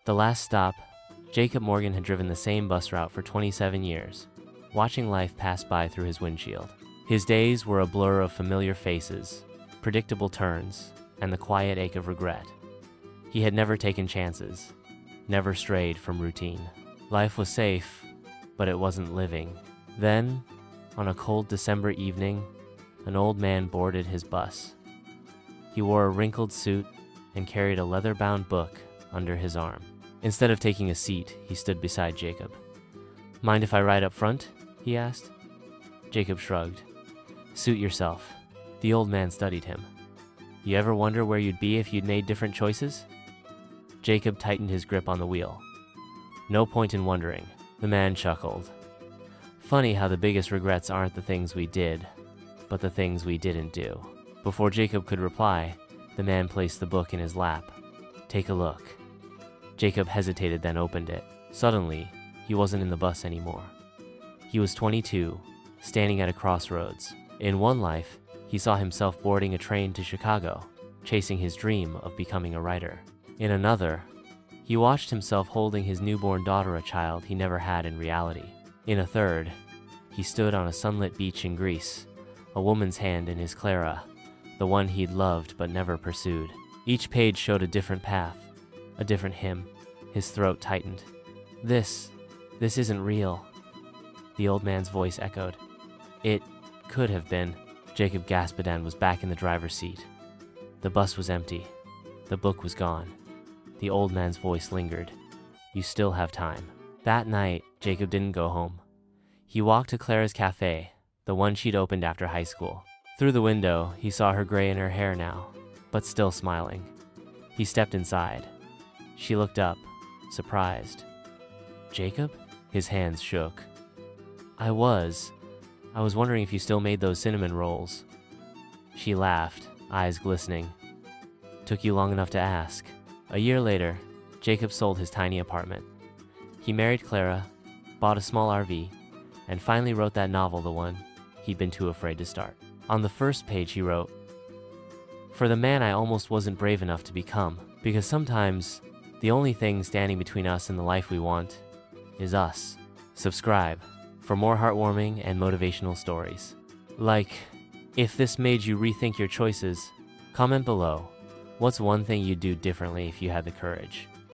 The last stop, Jacob Morgan had driven the same bus route for 27 years, watching life pass by through his windshield. His days were a blur of familiar faces, predictable turns, and the quiet ache of regret. He had never taken chances, never strayed from routine. Life was safe, but it wasn't living. Then, on a cold December evening, an old man boarded his bus. He wore a wrinkled suit and carried a leather-bound book under his arm. Instead of taking a seat, he stood beside Jacob. "Mind if I ride up front?" he asked. Jacob shrugged. "Suit yourself." The old man studied him. "You ever wonder where you'd be if you'd made different choices?" Jacob tightened his grip on the wheel. "No point in wondering." The man chuckled. "Funny how the biggest regrets aren't the things we did, but the things we didn't do." Before Jacob could reply, the man placed the book in his lap. "Take a look." Jacob hesitated, then opened it. Suddenly, he wasn't in the bus anymore. He was 22, standing at a crossroads. In one life, he saw himself boarding a train to Chicago, chasing his dream of becoming a writer. In another, he watched himself holding his newborn daughter, a child he never had in reality. In a third, he stood on a sunlit beach in Greece, a woman's hand in his Clara, the one he'd loved but never pursued. Each page showed a different path, a different hymn. His throat tightened. This isn't real," the old man's voice echoed. "It could have been." Jacob gasped and was back in the driver's seat. The bus was empty. The book was gone. The old man's voice lingered. "You still have time." That night, Jacob didn't go home. He walked to Clara's cafe, the one she'd opened after high school. Through the window, he saw her gray in her hair now, but still smiling. He stepped inside. She looked up, surprised. "Jacob?" His hands shook. I was wondering if you still made those cinnamon rolls." She laughed, eyes glistening. "Took you long enough to ask." A year later, Jacob sold his tiny apartment. He married Clara, bought a small RV, and finally wrote that novel, the one he'd been too afraid to start. On the first page he wrote, "For the man I almost wasn't brave enough to become, because sometimes the only thing standing between us and the life we want is us." Subscribe for more heartwarming and motivational stories. Like, if this made you rethink your choices, comment below. What's one thing you'd do differently if you had the courage?